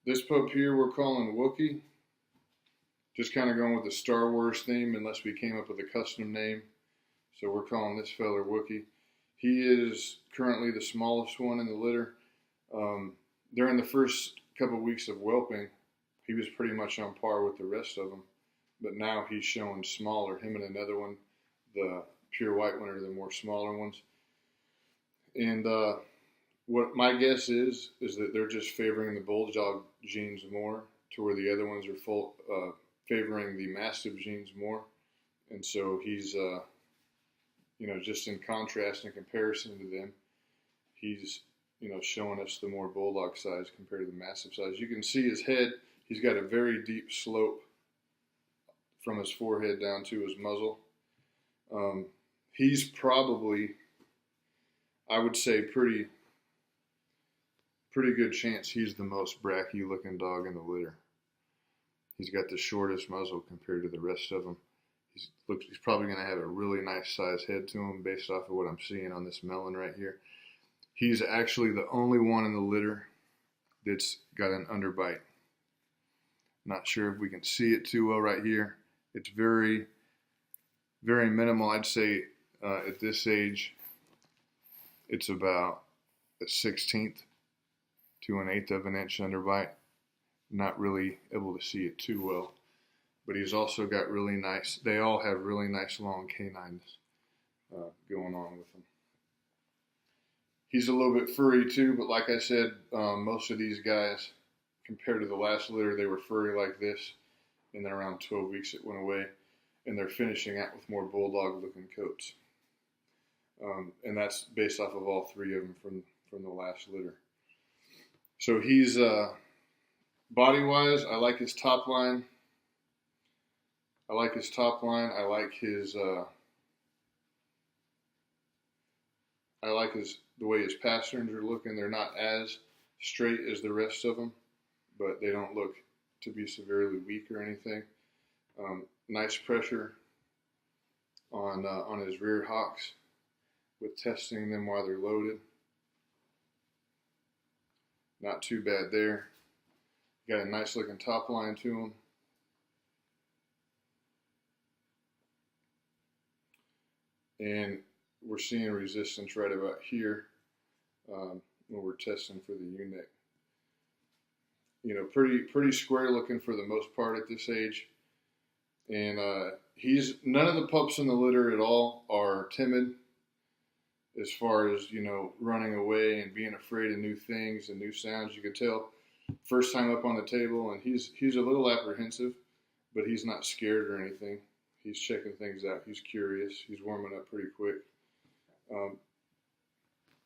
This pup here we're calling Wookie. Just kind of going with the Star Wars theme unless we came up with a custom name. So we're calling this feller Wookie. He is currently the smallest one in the litter. During the first couple of weeks of whelping, he was pretty much on par with the rest of them. But now he's showing smaller. Him and another one, the pure white one, are the more smaller ones. And what my guess is that they're just favoring the bulldog genes more, to where the other ones are favoring the mastiff genes more. And so he's, just in contrast and comparison to them, he's, showing us the more bulldog size compared to the mastiff size. You can see his head. He's got a very deep slope from his forehead down to his muzzle. He's probably, I would say, pretty good chance he's the most bracky looking dog in the litter. He's got the shortest muzzle compared to the rest of them. He's probably going to have a really nice size head to him based off of what I'm seeing on this melon right here. He's actually the only one in the litter that's got an underbite. Not sure if we can see it too well right here. It's very, very minimal. I'd say at this age, it's about a 1/16 to an 1/8 of an inch underbite. Not really able to see it too well. But he's also got really nice, they all have really nice long canines going on with them. He's a little bit furry too, but like I said, most of these guys, compared to the last litter, they were furry like this. And then around 12 weeks it went away. And they're finishing out with more bulldog looking coats. And that's based off of all three of them from the last litter. So he's, body-wise, I like his top line. I like the way his pasterns are looking. They're not as straight as the rest of them, but they don't look to be severely weak or anything. Nice pressure on his rear hocks with testing them while they're loaded. Not too bad there. Got a nice looking top line to him. And we're seeing resistance right about here when we're testing for the U-neck. Pretty square looking for the most part at this age. And none of the pups in the litter at all are timid as far as, running away and being afraid of new things and new sounds. You could tell first time up on the table, and he's a little apprehensive, but he's not scared or anything. He's checking things out. He's curious. He's warming up pretty quick.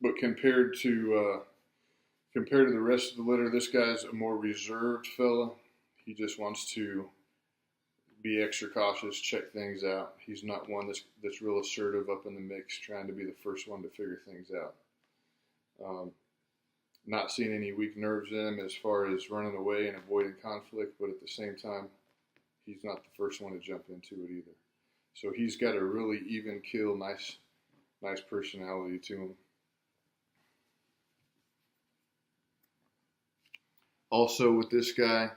But compared to the rest of the litter, this guy's a more reserved fella. He just wants to be extra cautious, check things out. He's not one that's real assertive up in the mix, trying to be the first one to figure things out. Not seeing any weak nerves in him as far as running away and avoiding conflict, but at the same time, he's not the first one to jump into it either. So he's got a really even kill, nice personality to him. Also with this guy,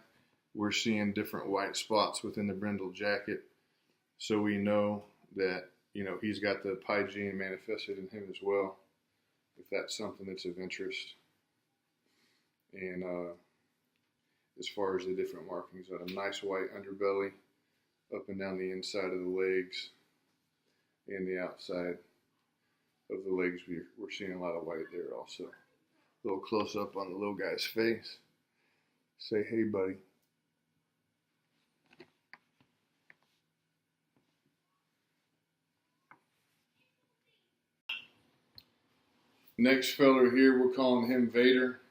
we're seeing different white spots within the brindle jacket. So we know that, he's got the pie gene manifested in him as well, if that's something that's of interest. And as far as the different markings, got a nice white underbelly up and down the inside of the legs and the outside of the legs. We're seeing a lot of white there also. A little close up on the little guy's face. Say, hey, buddy. Next feller here, we're calling him Vader.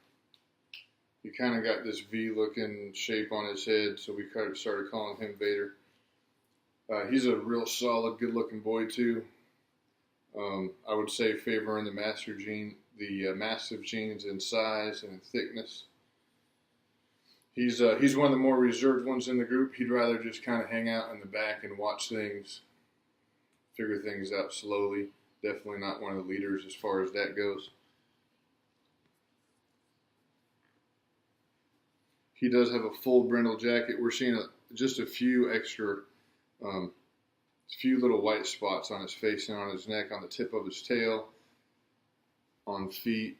He kind of got this V-looking shape on his head, so we kind of started calling him Vader. He's a real solid, good-looking boy too. I would say favoring the mastiff genes in size and in thickness. He's one of the more reserved ones in the group. He'd rather just kind of hang out in the back and watch things, figure things out slowly. Definitely not one of the leaders as far as that goes. He does have a full brindle jacket. We're seeing just a few extra, few little white spots on his face and on his neck, on the tip of his tail, on feet.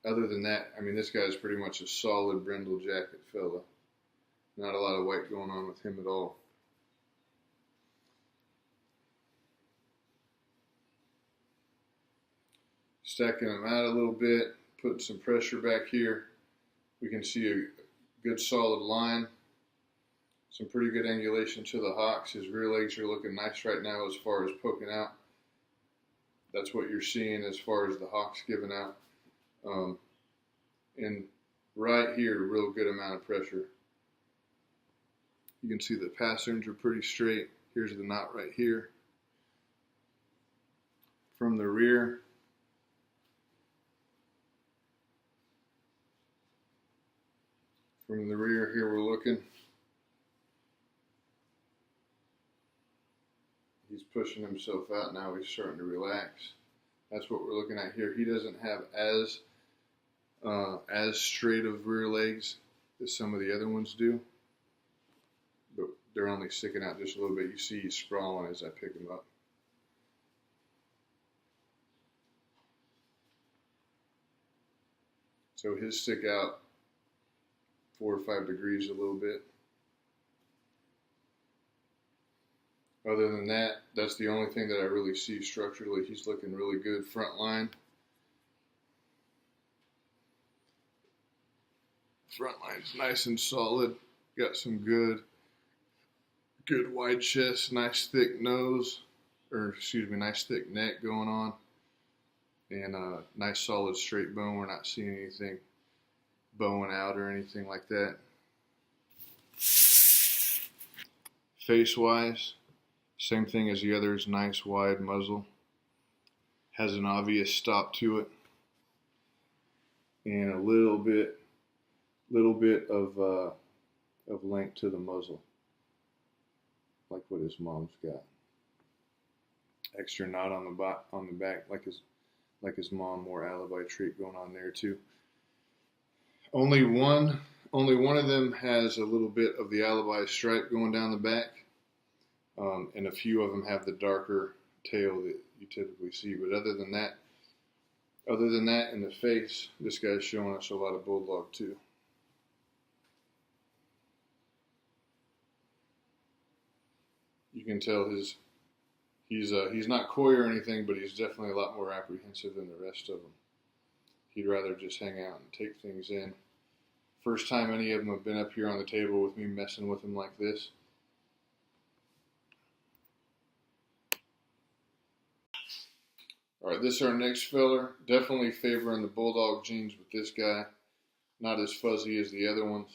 Other than that, I mean, this guy's pretty much a solid brindle jacket fella. Not a lot of white going on with him at all. Stacking them out a little bit, putting some pressure back here. We can see a good solid line. Some pretty good angulation to the hocks. His rear legs are looking nice right now as far as poking out. That's what you're seeing as far as the hocks giving out. And right here, real good amount of pressure. You can see the pasterns are pretty straight. Here's the knot right here. From the rear, here we're looking. He's pushing himself out now. He's starting to relax. That's what we're looking at here. He doesn't have as straight of rear legs as some of the other ones do, but they're only sticking out just a little bit. You see he's sprawling as I pick him up. So his stick out 4 or 5 degrees a little bit. Other than that, that's the only thing that I really see structurally. He's looking really good front line. Front line's nice and solid. Got some good wide chest, nice thick nose, nice thick neck going on, and a nice solid straight bone. We're not seeing anything bowing out or anything like that. Face-wise, same thing as the others. Nice wide muzzle. Has an obvious stop to it, and a little bit of length to the muzzle, like what his mom's got. Extra knot on the back, like his mom, more alibi trait going on there too. Only one of them has a little bit of the alibi stripe going down the back, and a few of them have the darker tail that you typically see. But other than that, in the face, this guy's showing us a lot of bulldog too. You can tell he's not coy or anything, but he's definitely a lot more apprehensive than the rest of them. He'd rather just hang out and take things in. First time any of them have been up here on the table with me messing with him like this. All right, this is our next feller. Definitely favoring the bulldog genes with this guy. Not as fuzzy as the other ones.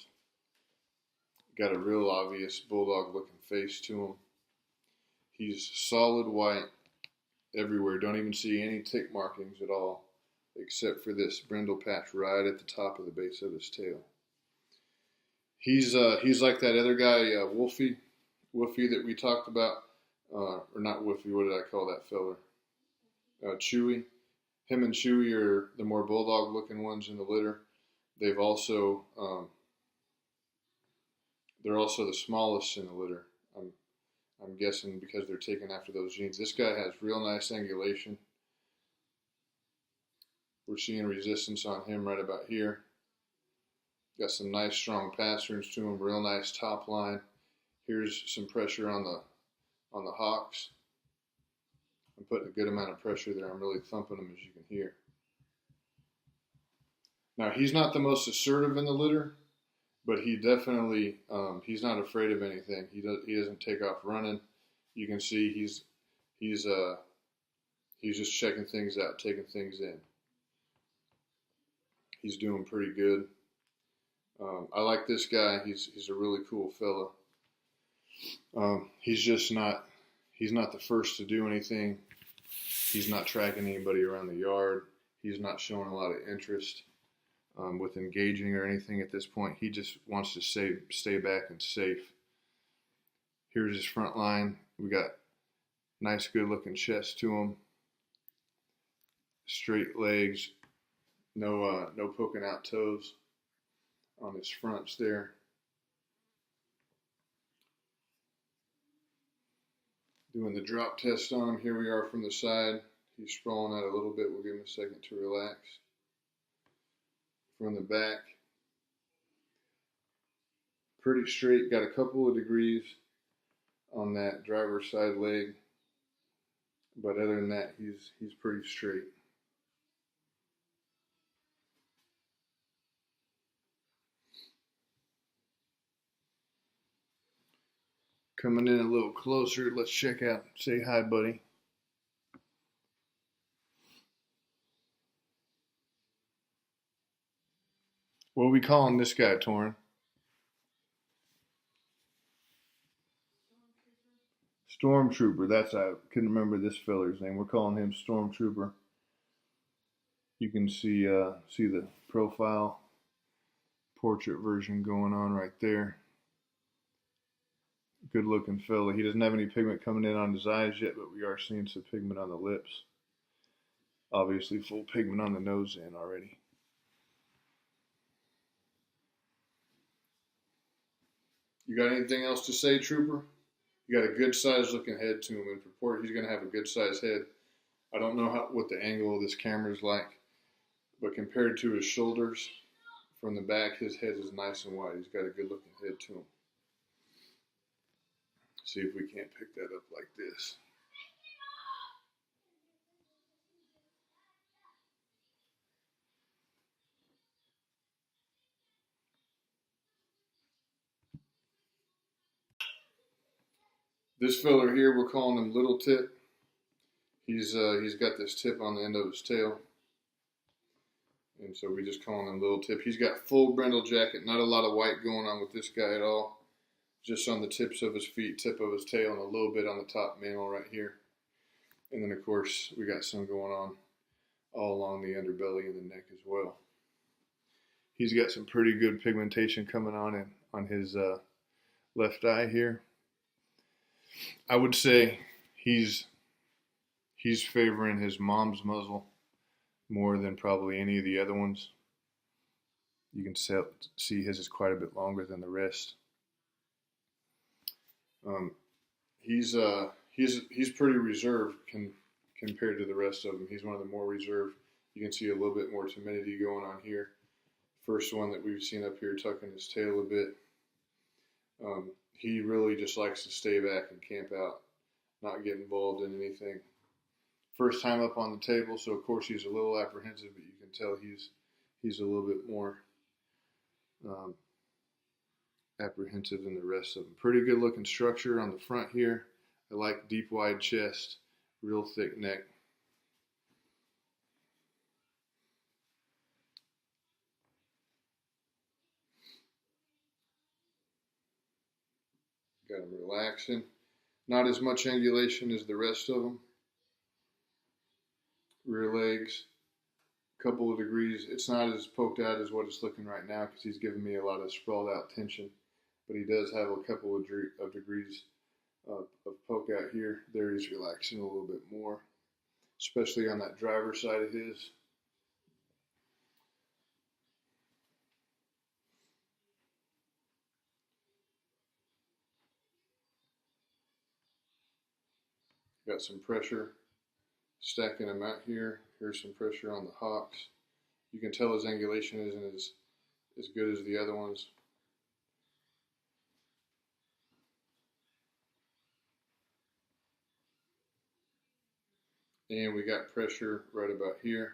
Got a real obvious bulldog looking face to him. He's solid white everywhere. Don't even see any tick markings at all, except for this brindle patch right at the top of the base of his tail. He's like that other guy, Wolfie that we talked about, or not Wolfie. What did I call that fella? Chewy. Him and Chewy are the more bulldog-looking ones in the litter. They're also the smallest in the litter. I'm guessing because they're taken after those genes. This guy has real nice angulation. We're seeing resistance on him right about here. Got some nice strong pasterns to him, real nice top line. Here's some pressure on the hocks. I'm putting a good amount of pressure there. I'm really thumping him, as you can hear. Now, he's not the most assertive in the litter, but he definitely, he's not afraid of anything. He doesn't take off running. You can see he's just checking things out, taking things in. He's doing pretty good. I like this guy. He's a really cool fella. He's not the first to do anything. He's not tracking anybody around the yard. He's not showing a lot of interest with engaging or anything at this point. He just wants to stay back and safe. Here's his front line. We got nice, good-looking chest to him. Straight legs. No poking out toes on his fronts there. Doing the drop test on him. Here we are from the side. He's sprawling out a little bit. We'll give him a second to relax. From the back, pretty straight. Got a couple of degrees on that driver's side leg, but other than that, he's pretty straight. Coming in a little closer, let's check out. Say hi, buddy. What are we calling this guy, Torrin? Stormtrooper. That's, I couldn't remember this feller's name. We're calling him Stormtrooper. You can see the profile portrait version going on right there. Good looking fella. He doesn't have any pigment coming in on his eyes yet, but we are seeing some pigment on the lips. Obviously full pigment on the nose end already. You got anything else to say, Trooper? You got a good size looking head to him. In purport, he's going to have a good size head. I don't know what the angle of this camera is like, but compared to his shoulders from the back, his head is nice and wide. He's got a good looking head to him. See if we can't pick that up like this. This feller here, we're calling him Little Tip. He's got this tip on the end of his tail, and so we just calling him Little Tip. He's got full brindle jacket, not a lot of white going on with this guy at all. Just on the tips of his feet, tip of his tail, and a little bit on the top mantle right here. And then of course we got some going on all along the underbelly and the neck as well. He's got some pretty good pigmentation coming on his left eye here. I would say he's favoring his mom's muzzle more than probably any of the other ones. You can see his is quite a bit longer than the rest. He's pretty reserved compared to the rest of them. He's one of the more reserved. You can see a little bit more timidity going on here. First one that we've seen up here tucking his tail a bit. He really just likes to stay back and camp out, not get involved in anything. First time up on the table, so of course he's a little apprehensive, but you can tell he's a little bit more apprehensive than the rest of them. Pretty good looking structure on the front here. I like deep wide chest, real thick neck. Got him relaxing. Not as much angulation as the rest of them. Rear legs, a couple of degrees. It's not as poked out as what it's looking right now because he's giving me a lot of sprawled out tension. But he does have a couple of degrees of poke out here. There he's relaxing a little bit more, especially on that driver's side of his. Got some pressure stacking him out here. Here's some pressure on the hocks. You can tell his angulation isn't as good as the other ones. And we got pressure right about here.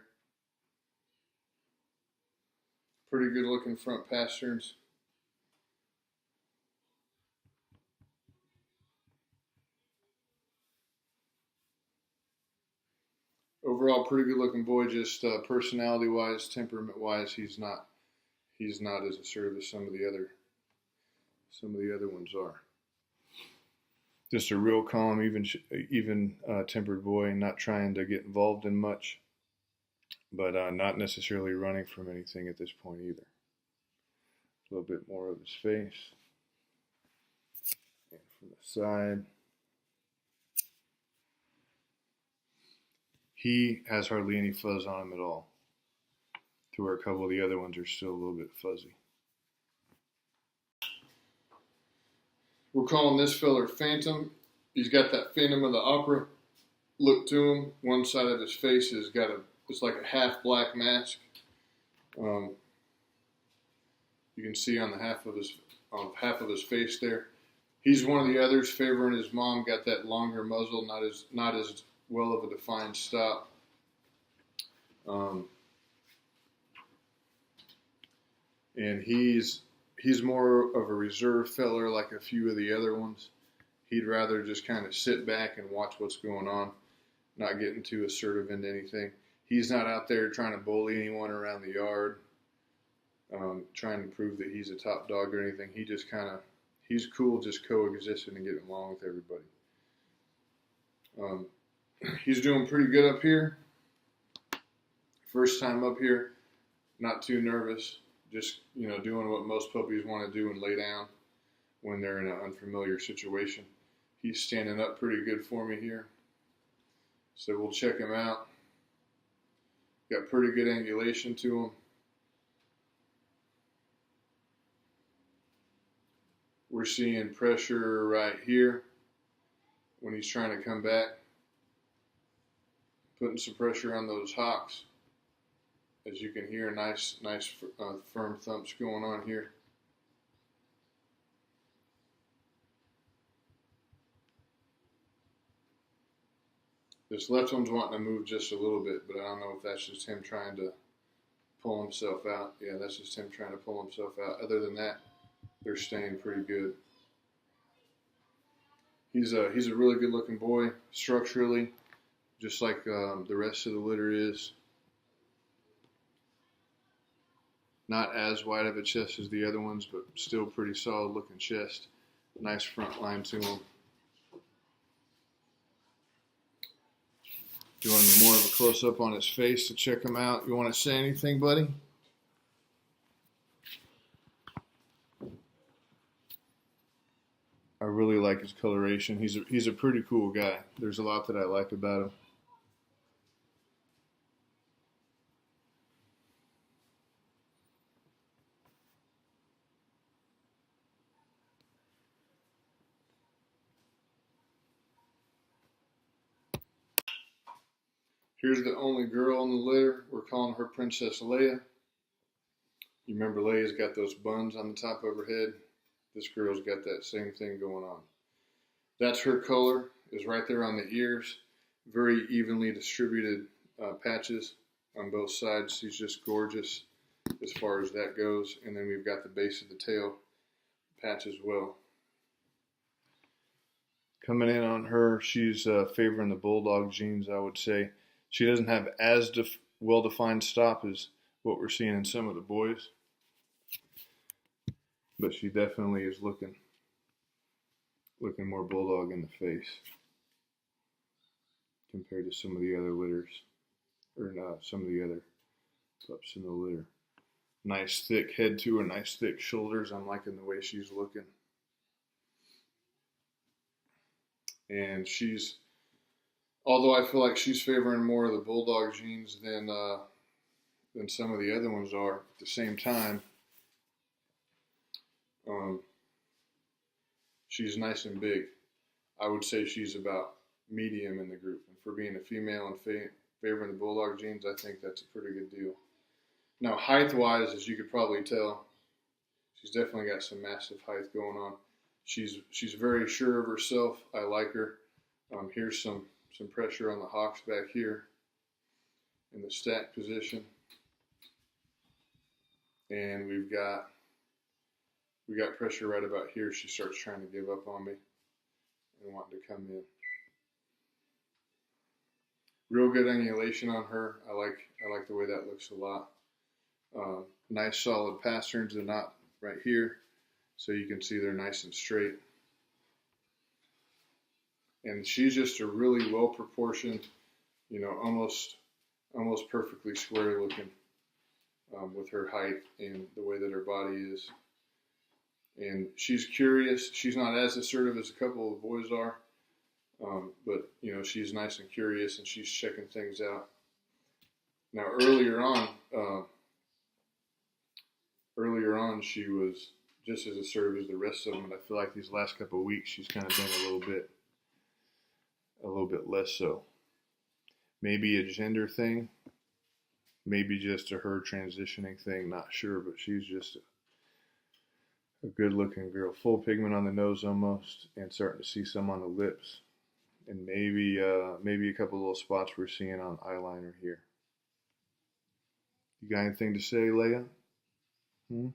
Pretty good looking front pasterns. Overall, pretty good looking boy. Just personality wise, temperament wise, he's not as assertive as some of the other ones are. Just a real calm, even tempered boy, not trying to get involved in much, but not necessarily running from anything at this point either. A little bit more of his face, and from the side. He has hardly any fuzz on him at all, to where a couple of the other ones are still a little bit fuzzy. We're calling this feller Phantom. He's got that Phantom of the Opera look to him. One side of his face has got it's like a half black mask. You can see on the half of his face there. He's one of the others favoring his mom. Got that longer muzzle, not as well of a defined stop. And he's more of a reserve feller like a few of the other ones. He'd rather just kind of sit back and watch what's going on, not getting too assertive into anything. He's not out there trying to bully anyone around the yard, trying to prove that he's a top dog or anything. He's cool just coexisting and getting along with everybody. He's doing pretty good up here. First time up here, not too nervous. Just, doing what most puppies want to do and lay down when they're in an unfamiliar situation. He's standing up pretty good for me here. So we'll check him out. Got pretty good angulation to him. We're seeing pressure right here when he's trying to come back. Putting some pressure on those hocks. As you can hear, nice firm thumps going on here. This left one's wanting to move just a little bit, but I don't know if that's just him trying to pull himself out. Yeah, that's just him trying to pull himself out. Other than that, they're staying pretty good. He's a really good looking boy, structurally, just like the rest of the litter is. Not as wide of a chest as the other ones, but still pretty solid looking chest. Nice front line to him. Doing more of a close up on his face to check him out. You want to say anything, buddy? I really like his coloration. He's a pretty cool guy. There's a lot that I like about him. Here's the only girl in the litter. We're calling her Princess Leia. You remember Leia's got those buns on the top of her head? This girl's got that same thing going on. That's her color, is right there on the ears. Very evenly distributed patches on both sides. She's just gorgeous as far as that goes. And then we've got the base of the tail patch as well. Coming in on her, she's favoring the bulldog genes, I would say. She doesn't have as well-defined stop as what we're seeing in some of the boys. But she definitely is looking more bulldog in the face compared to some of the other litters, or some of the other pups in the litter. Nice thick head to her, nice thick shoulders. I'm liking the way she's looking. And although I feel like she's favoring more of the bulldog genes than some of the other ones are, at the same time, she's nice and big. I would say she's about medium in the group. And for being a female and favoring the bulldog genes, I think that's a pretty good deal. Now, height-wise, as you could probably tell, she's definitely got some massive height going on. She's very sure of herself. I like her. Here's some pressure on the hocks back here in the stack position. And we got pressure right about here. She starts trying to give up on me and wanting to come in. Real good angulation on her. I like the way that looks a lot. Nice solid pasterns. They're not right here, so you can see they're nice and straight. And she's just a really well proportioned, almost perfectly square looking with her height and the way that her body is. And she's curious. She's not as assertive as a couple of boys are, but she's nice and curious, and she's checking things out. Now earlier on, she was just as assertive as the rest of them, but I feel like these last couple of weeks she's kind of been a little bit a little bit less so. Maybe a gender thing, maybe just a her transitioning thing, not sure, but she's just a good looking girl. Full pigment on the nose almost, and starting to see some on the lips. And maybe a couple little spots we're seeing on eyeliner here. You got anything to say, Leia? Hmm?